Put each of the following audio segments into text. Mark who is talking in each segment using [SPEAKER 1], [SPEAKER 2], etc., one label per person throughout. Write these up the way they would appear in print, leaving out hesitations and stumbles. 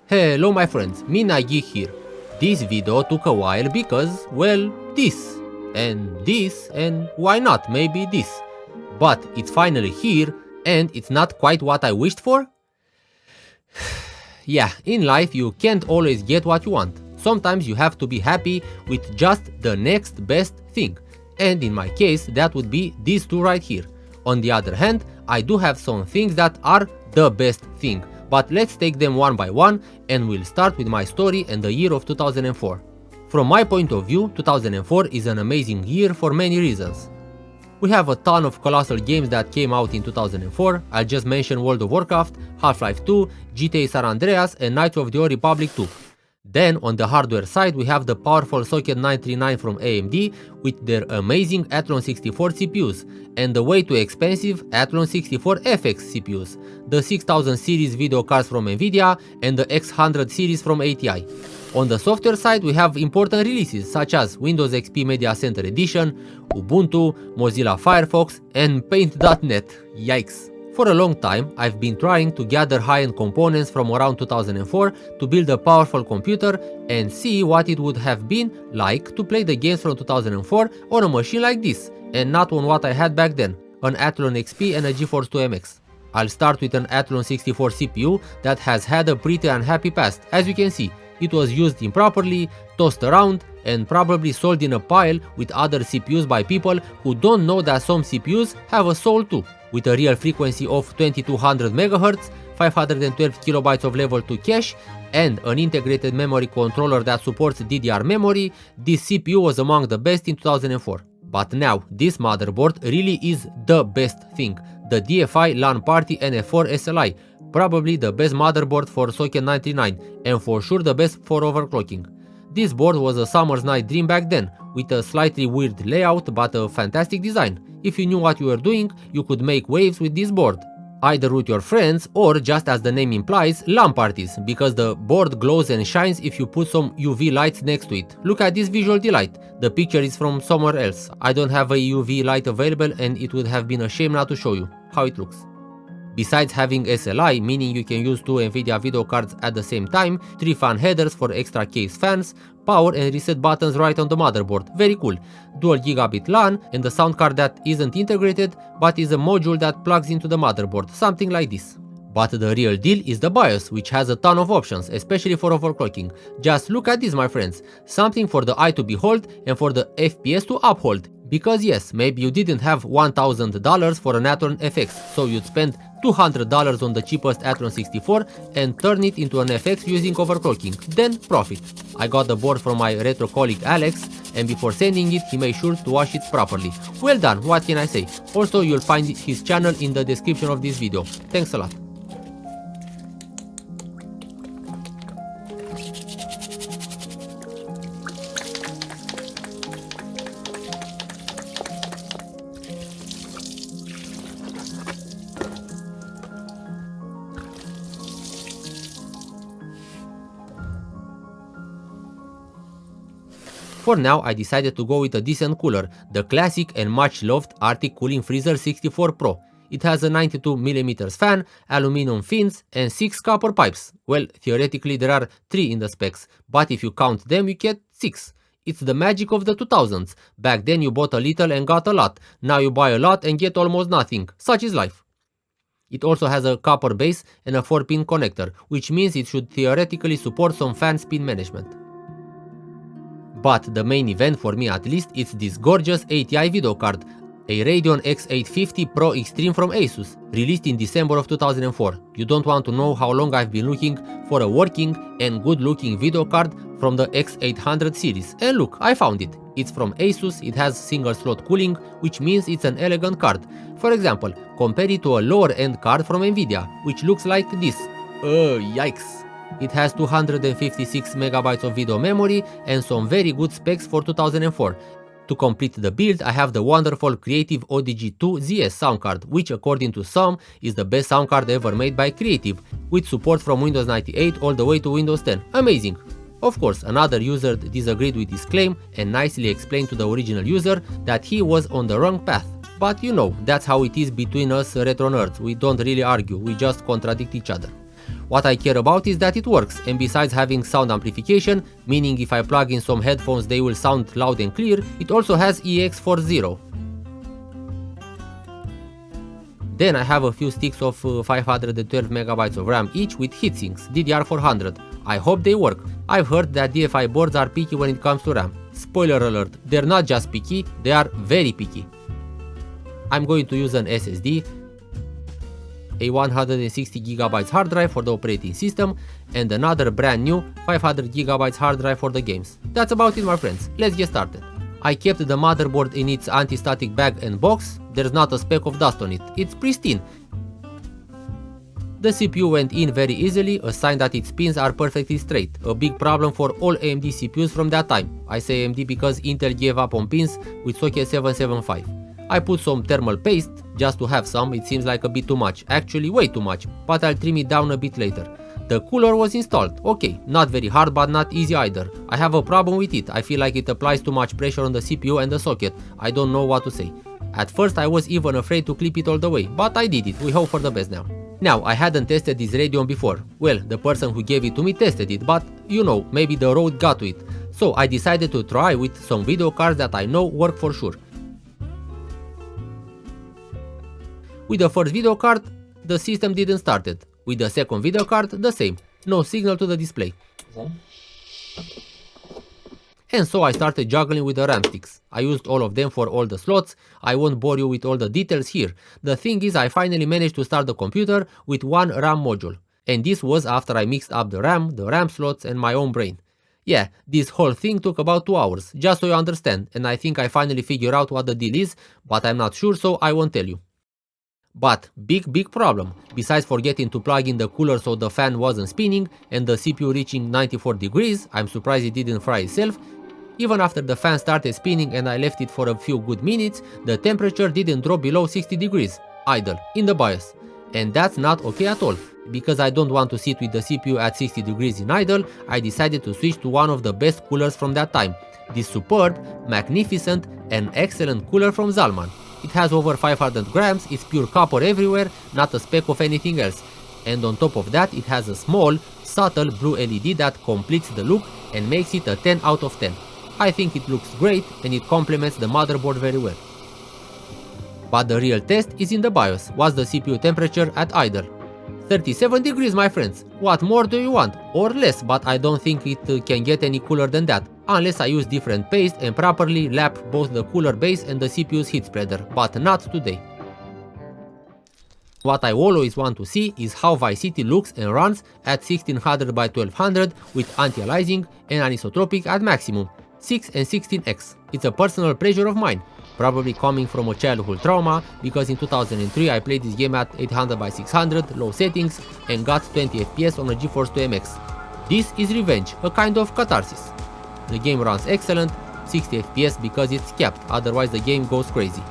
[SPEAKER 1] Hello my friends, Mina Geek here. This video took a while because, well, this, and why not, maybe this. But it's finally here, and it's not quite what I wished for? Yeah, in life you can't always get what you want. Sometimes you have to be happy with just the next best thing. And in my case, that would be these two right here. On the other hand, I do have some things that are the best thing. But let's take them one by one, and we'll start with my story and the year of 2004. From my point of view, 2004 is an amazing year for many reasons. We have a ton of colossal games that came out in 2004, I'll just mention World of Warcraft, Half-Life 2, GTA San Andreas and Knights of the Old Republic 2. Then on the hardware side we have the powerful Socket 939 from AMD with their amazing Athlon 64 CPUs and the way too expensive Athlon 64 FX CPUs, the 6000 series video cards from Nvidia and the X100 series from ATI. On the software side we have important releases such as Windows XP Media Center Edition, Ubuntu, Mozilla Firefox and Paint.net. Yikes! For a long time, I've been trying to gather high-end components from around 2004 to build a powerful computer and see what it would have been like to play the games from 2004 on a machine like this, and not on what I had back then, an Athlon XP and a GeForce 2 MX. I'll start with an Athlon 64 CPU that has had a pretty unhappy past. As you can see, it was used improperly, tossed around, and probably sold in a pile with other CPUs by people who don't know that some CPUs have a soul too. With a real frequency of 2200 MHz, 512 KB of level 2 cache, and an integrated memory controller that supports DDR memory, this CPU was among the best in 2004. But now, this motherboard really is the best thing, the DFI LanParty NF4 SLI, probably the best motherboard for Socket 99, and for sure the best for overclocking. This board was a summer's night dream back then, with a slightly weird layout but a fantastic design. If you knew what you were doing, you could make waves with this board. Either with your friends or, just as the name implies, LAN parties, because the board glows and shines if you put some UV lights next to it. Look at this visual delight. The picture is from somewhere else. I don't have a UV light available and it would have been a shame not to show you how it looks. Besides having SLI, meaning you can use two Nvidia video cards at the same time, 3 fan headers for extra case fans, power and reset buttons right on the motherboard, very cool, dual gigabit LAN and the sound card that isn't integrated but is a module that plugs into the motherboard, something like this. But the real deal is the BIOS, which has a ton of options, especially for overclocking. Just look at this my friends, something for the eye to behold and for the FPS to uphold. Because yes, maybe you didn't have $1000 for an Athlon FX, so you'd spend $200 on the cheapest Athlon 64 and turn it into an FX using overclocking, then profit. I got the board from my retro colleague Alex, and before sending it he made sure to wash it properly. Well done, what can I say? Also you'll find his channel in the description of this video. Thanks a lot. For now, I decided to go with a decent cooler, the classic and much loved Arctic Cooling Freezer 64 Pro. It has a 92mm fan, aluminum fins and 6 copper pipes. Well, theoretically there are 3 in the specs, but if you count them you get 6. It's the magic of the 2000s. Back then you bought a little and got a lot. Now you buy a lot and get almost nothing. Such is life. It also has a copper base and a 4-pin connector, which means it should theoretically support some fan spin management. But the main event, for me at least, is this gorgeous ATI video card, a Radeon X850 Pro Extreme from Asus, released in December of 2004. You don't want to know how long I've been looking for a working and good looking video card from the X800 series, and look, I found it. It's from Asus, it has single slot cooling, which means it's an elegant card. For example, compare it to a lower end card from Nvidia, which looks like this. Yikes! It has 256 MB of video memory and some very good specs for 2004. To complete the build, I have the wonderful Creative ODG2 ZS sound card, which according to some is the best sound card ever made by Creative, with support from Windows 98 all the way to Windows 10. Amazing! Of course, another user disagreed with this claim and nicely explained to the original user that he was on the wrong path. But you know, that's how it is between us retro nerds, we don't really argue, we just contradict each other. What I care about is that it works, and besides having sound amplification, meaning if I plug in some headphones they will sound loud and clear, it also has EX40. Then I have a few sticks of 512 MB of RAM each with heatsinks, DDR400. I hope they work. I've heard that DFI boards are picky when it comes to RAM. Spoiler alert, they're not just picky, they are very picky. I'm going to use an SSD, a 160 GB hard drive for the operating system, and another brand new 500 GB hard drive for the games. That's about it, my friends. Let's get started. I kept the motherboard in its anti-static bag and box. There's not a speck of dust on it. It's pristine. The CPU went in very easily, a sign that its pins are perfectly straight, a big problem for all AMD CPUs from that time. I say AMD because Intel gave up on pins with socket 775. I put some thermal paste, just to have some. It seems like a bit too much, actually way too much, but I'll trim it down a bit later. The cooler was installed, okay, not very hard but not easy either. I have a problem with it, I feel like it applies too much pressure on the CPU and the socket, I don't know what to say. At first I was even afraid to clip it all the way, but I did it, we hope for the best now. Now, I hadn't tested this Radeon before. Well, the person who gave it to me tested it, but you know, maybe the road got to it. So I decided to try with some video cards that I know work for sure. With the first video card, the system didn't start it. With the second video card, the same. No signal to the display. And so I started juggling with the RAM sticks. I used all of them for all the slots. I won't bore you with all the details here. The thing is, I finally managed to start the computer with one RAM module. And this was after I mixed up the RAM slots and my own brain. Yeah, this whole thing took about 2 hours, just so you understand, and I think I finally figured out what the deal is, but I'm not sure, so I won't tell you. But big problem, besides forgetting to plug in the cooler so the fan wasn't spinning and the CPU reaching 94 degrees, I'm surprised it didn't fry itself. Even after the fan started spinning and I left it for a few good minutes, the temperature didn't drop below 60 degrees, idle, in the BIOS. And that's not okay at all. Because I don't want to sit with the CPU at 60 degrees in idle, I decided to switch to one of the best coolers from that time. This superb, magnificent and excellent cooler from Zalman. It has over 500 grams, it's pure copper everywhere, not a speck of anything else. And on top of that, it has a small, subtle blue LED that completes the look and makes it a 10 out of 10. I think it looks great and it complements the motherboard very well. But the real test is in the BIOS. What's the CPU temperature at idle? 37 degrees, my friends. What more do you want? Or less, but I don't think it can get any cooler than that, unless I use different paste and properly lap both the cooler base and the CPU's heat spreader, but not today. What I always want to see is how Vice City looks and runs at 1600 by 1200 with anti-aliasing and anisotropic at maximum, 6 and 16x. It's a personal pleasure of mine, probably coming from a childhood trauma, because in 2003 I played this game at 800 by 600 low settings and got 20 FPS on a GeForce 2MX. This is revenge, a kind of catharsis. The game runs excellent, 60 FPS because it's capped, otherwise the game goes crazy.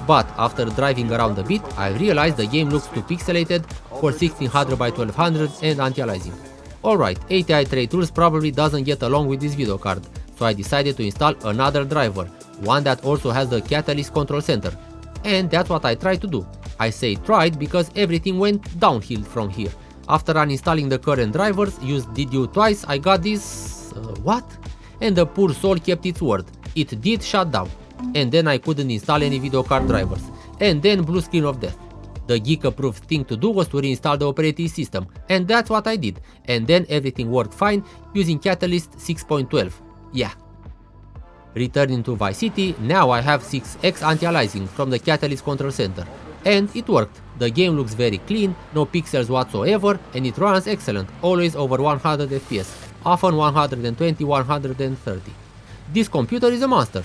[SPEAKER 1] But after driving around a bit, I realized the game looks too pixelated for 1600 by 1200 and anti-aliasing. Alright, ATI Trade Tools probably doesn't get along with this video card, so I decided to install another driver, one that also has the Catalyst Control Center. And that's what I tried to do. I say tried because everything went downhill from here. After uninstalling the current drivers, used DDU twice, I got this... what? And the poor soul kept its word. It did shut down. And then I couldn't install any video card drivers. And then blue screen of death. The geek-approved thing to do was to reinstall the operating system. And that's what I did. And then everything worked fine using Catalyst 6.12. Yeah. Returning to Vice City, now I have 6x anti-aliasing from the Catalyst Control Center. And it worked. The game looks very clean, no pixels whatsoever, and it runs excellent, always over 100 FPS, often 120-130. This computer is a monster.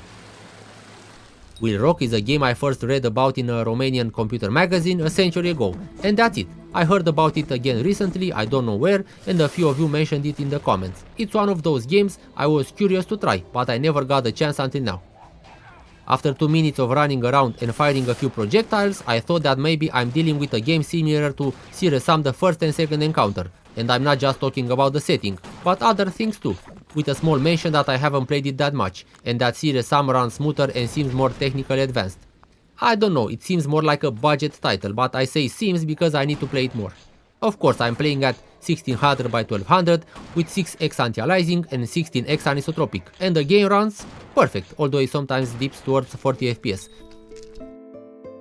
[SPEAKER 1] Will Rock is a game I first read about in a Romanian computer magazine a century ago, and that's it. I heard about it again recently, I don't know where, and a few of you mentioned it in the comments. It's one of those games I was curious to try, but I never got the chance until now. After 2 minutes of running around and firing a few projectiles, I thought that maybe I'm dealing with a game similar to Serious Sam the first and second encounter, and I'm not just talking about the setting, but other things too, with a small mention that I haven't played it that much, and that Serious Sam runs smoother and seems more technically advanced. I don't know, it seems more like a budget title, but I say seems because I need to play it more. Of course, I'm playing at 1600 by 1200 with 6x anti-aliasing and 16x anisotropic, and the game runs perfect, although it sometimes dips towards 40 FPS.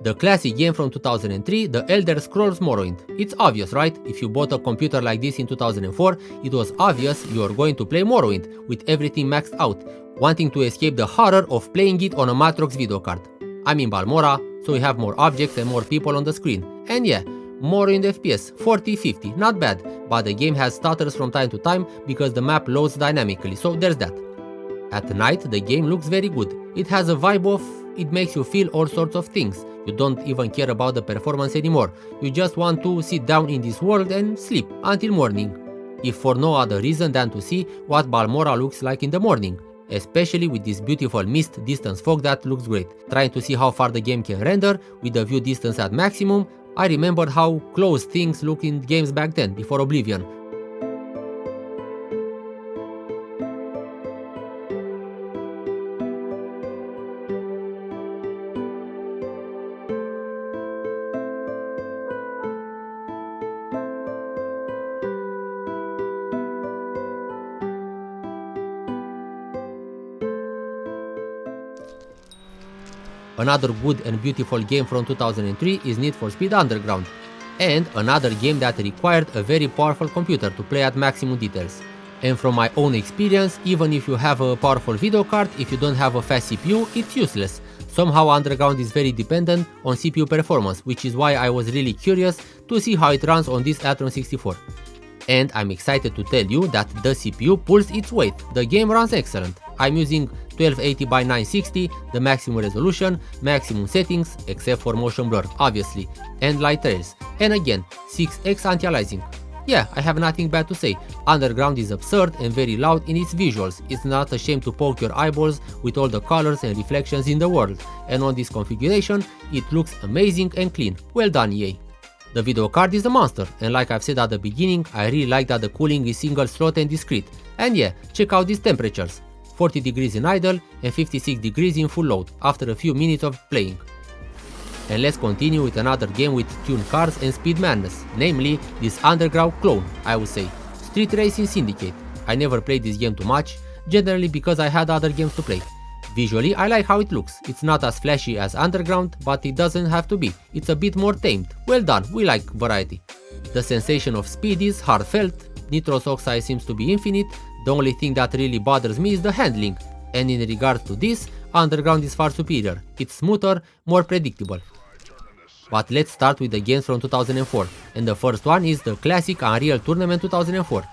[SPEAKER 1] The classic game from 2003, The Elder Scrolls Morrowind. It's obvious, right? If you bought a computer like this in 2004, it was obvious you are going to play Morrowind, with everything maxed out, wanting to escape the horror of playing it on a Matrox video card. I'm in Balmora, so we have more objects and more people on the screen. And yeah, Morrowind FPS, 40-50, not bad, but the game has stutters from time to time because the map loads dynamically, so there's that. At night, the game looks very good. It has a vibe of, it makes you feel all sorts of things. You don't even care about the performance anymore. You just want to sit down in this world and sleep until morning. If for no other reason than to see what Balmora looks like in the morning. Especially with this beautiful mist distance fog that looks great. Trying to see how far the game can render with the view distance at maximum, I remembered how close things look in games back then, before Oblivion. Another good and beautiful game from 2003 is Need for Speed Underground, and another game that required a very powerful computer to play at maximum details. And from my own experience, even if you have a powerful video card, if you don't have a fast CPU, it's useless. Somehow Underground is very dependent on CPU performance, which is why I was really curious to see how it runs on this Athlon 64. And I'm excited to tell you that the CPU pulls its weight. The game runs excellent. I'm using 1280 by 960, the maximum resolution, maximum settings, except for motion blur, obviously, and light trails, and again, 6x anti-aliasing. Yeah, I have nothing bad to say. Underground is absurd and very loud in its visuals. It's not ashamed to poke your eyeballs with all the colors and reflections in the world, and on this configuration, it looks amazing and clean. Well done, EA. The video card is a monster, and like I've said at the beginning, I really like that the cooling is single slot and discrete. And yeah, check out these temperatures. 40 degrees in idle and 56 degrees in full load after a few minutes of playing. And let's continue with another game with tuned cars and speed madness, namely this Underground clone, I would say, Street Racing Syndicate. I never played this game too much, generally because I had other games to play. Visually, I like how it looks. It's not as flashy as Underground, but it doesn't have to be. It's a bit more tamed. Well done, we like variety. The sensation of speed is heartfelt, nitrous oxide seems to be infinite. The only thing that really bothers me is the handling, and in regards to this, Underground is far superior. It's smoother, more predictable. But let's start with the games from 2004, and the first one is the classic Unreal Tournament 2004.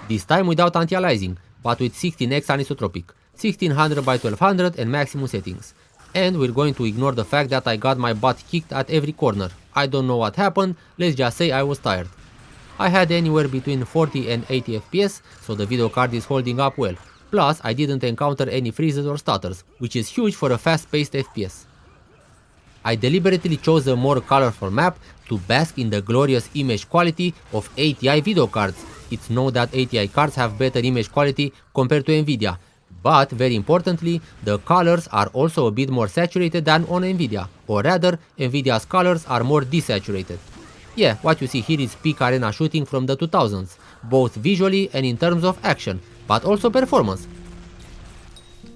[SPEAKER 1] This time without anti-aliasing, but with 16x anisotropic, 1600 by 1200 and maximum settings. And we're going to ignore the fact that I got my butt kicked at every corner. I don't know what happened, let's just say I was tired. I had anywhere between 40 and 80 FPS, so the video card is holding up well. Plus, I didn't encounter any freezes or stutters, which is huge for a fast-paced FPS. I deliberately chose a more colorful map to bask in the glorious image quality of ATI video cards. It's known that ATI cards have better image quality compared to Nvidia, but very importantly, the colors are also a bit more saturated than on Nvidia, or rather, Nvidia's colors are more desaturated. Yeah, what you see here is peak arena shooting from the 2000s, both visually and in terms of action, but also performance.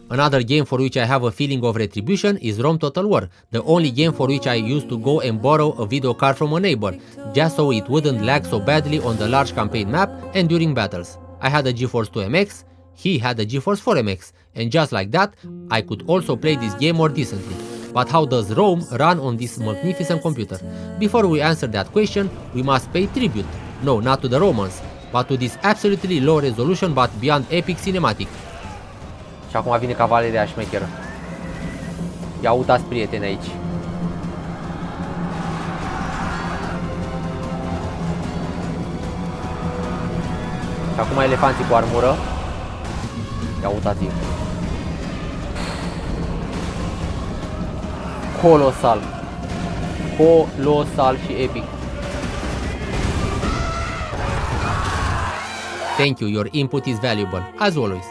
[SPEAKER 1] Another game for which I have a feeling of retribution is Rome Total War, the only game for which I used to go and borrow a video card from a neighbor, just so it wouldn't lag so badly on the large campaign map and during battles. I had a GeForce 2 MX, he had a GeForce 4 MX, and just like that, I could also play this game more decently. But how does Rome run on this magnificent computer? Before we answer that question, we must pay tribute, no, not to the Romans, but to this absolutely low resolution but beyond epic cinematic. Și acum vine cavaleria șmecheră. Ia uitați, prieteni, aici. Și acum elefanții cu armură. Ia uitați-i. Colosal. Colosal și epic. Thank you, your input is valuable, as always.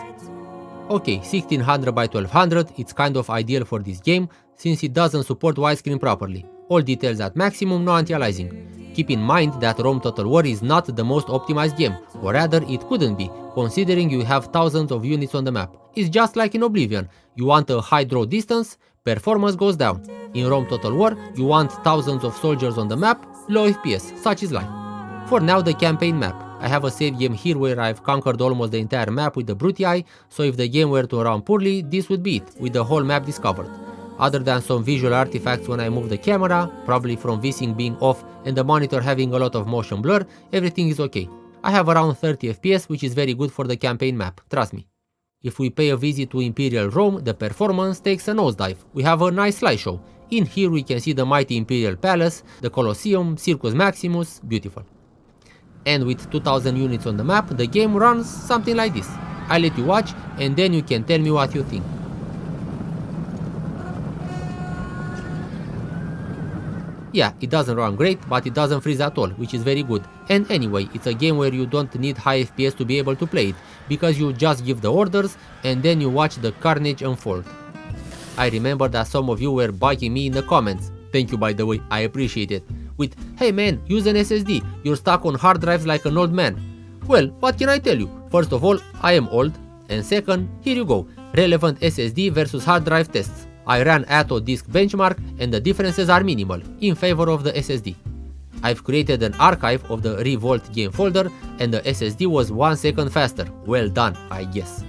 [SPEAKER 1] Ok, 1600 by 1200, it's kind of ideal for this game, since it doesn't support widescreen properly. All details at maximum, no anti-aliasing. Keep in mind that Rome Total War is not the most optimized game, or rather it couldn't be, considering you have thousands of units on the map. It's just like in Oblivion, you want a high draw distance, performance goes down. In Rome Total War, you want thousands of soldiers on the map, low FPS, such is life. For now, the campaign map. I have a save game here where I've conquered almost the entire map with the Brutii, so if the game were to run poorly, this would be it, with the whole map discovered. Other than some visual artifacts when I move the camera, probably from VSync being off and the monitor having a lot of motion blur, everything is okay. I have around 30 FPS, which is very good for the campaign map, trust me. If we pay a visit to Imperial Rome, the performance takes a nosedive. We have a nice slideshow. In here we can see the mighty Imperial Palace, the Colosseum, Circus Maximus, beautiful. And with 2000 units on the map, the game runs something like this. I let you watch and then you can tell me what you think. Yeah, it doesn't run great, but it doesn't freeze at all, which is very good. And anyway, it's a game where you don't need high FPS to be able to play it, because you just give the orders and then you watch the carnage unfold. I remember that some of you were bugging me in the comments. Thank you, by the way, I appreciate it. With, hey man, use an SSD, you're stuck on hard drives like an old man. Well, what can I tell you? First of all, I am old, and second, here you go, relevant SSD versus hard drive tests. I ran Atto disk benchmark and the differences are minimal, in favor of the SSD. I've created an archive of the Revolt game folder and the SSD was 1 second faster. Well done, I guess.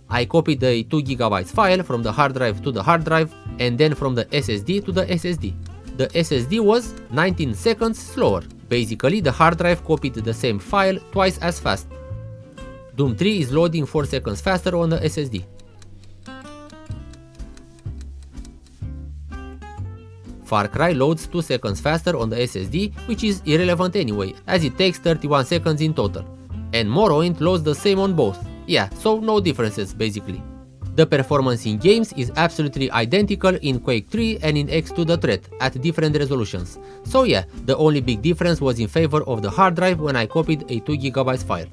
[SPEAKER 1] I copied the 2 GB file from the hard drive to the hard drive and then from the SSD to the SSD. The SSD was 19 seconds slower. Basically, the hard drive copied the same file twice as fast. Doom 3 is loading 4 seconds faster on the SSD. Far Cry loads 2 seconds faster on the SSD, which is irrelevant anyway, as it takes 31 seconds in total. And Morrowind loads the same on both. Yeah, so no differences basically. The performance in games is absolutely identical in Quake 3 and in X2 The Threat, at different resolutions. So yeah, the only big difference was in favor of the hard drive when I copied a 2 GB file.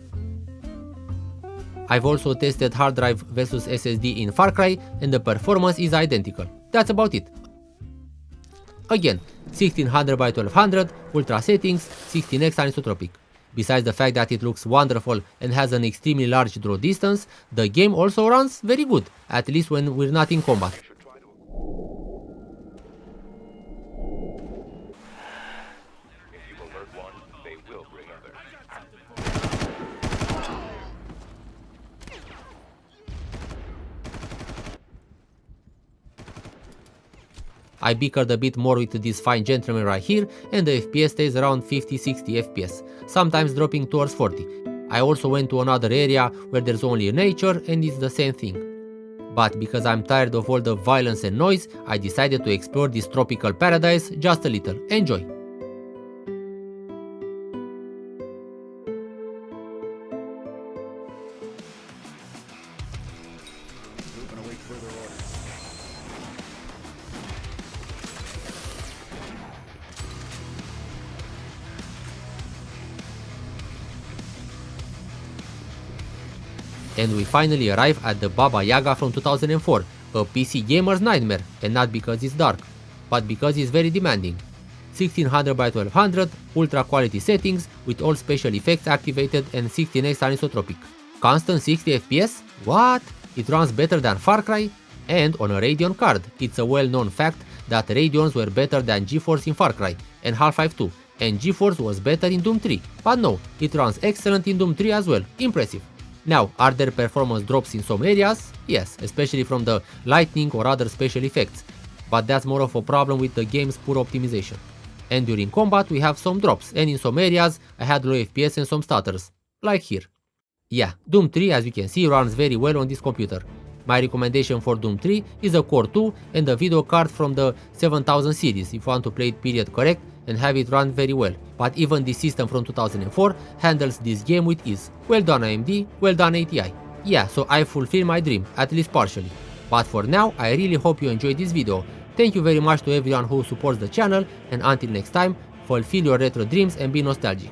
[SPEAKER 1] I've also tested hard drive versus SSD in Far Cry and the performance is identical. That's about it. Again, 1600 by 1200, ultra settings, 16x anisotropic. Besides the fact that it looks wonderful and has an extremely large draw distance, the game also runs very good, at least when we're not in combat. I bickered a bit more with this fine gentleman right here and the FPS stays around 50-60 FPS, sometimes dropping towards 40. I also went to another area where there's only nature and it's the same thing. But because I'm tired of all the violence and noise, I decided to explore this tropical paradise just a little. Enjoy! And we finally arrive at the Baba Yaga from 2004, a PC gamer's nightmare, and not because it's dark, but because it's very demanding. 1600 by 1200, ultra quality settings with all special effects activated and 16x anisotropic. Constant 60 FPS? What? It runs better than Far Cry? And on a Radeon card. It's a well-known fact that Radeons were better than GeForce in Far Cry and Half-Life 2, and GeForce was better in Doom 3, but no, it runs excellent in Doom 3 as well. Impressive. Now, are there performance drops in some areas? Yes, especially from the lightning or other special effects, but that's more of a problem with the game's poor optimization. And during combat we have some drops, and in some areas I had low FPS and some stutters, like here. Yeah, Doom 3, as you can see, runs very well on this computer. My recommendation for Doom 3 is a Core 2 and a video card from the 7000 series if you want to play it period correct and have it run very well. But even this system from 2004 handles this game with ease. Well done AMD, well done ATI. Yeah, so I fulfilled my dream, at least partially. But for now, I really hope you enjoyed this video. Thank you very much to everyone who supports the channel, and until next time, fulfill your retro dreams and be nostalgic.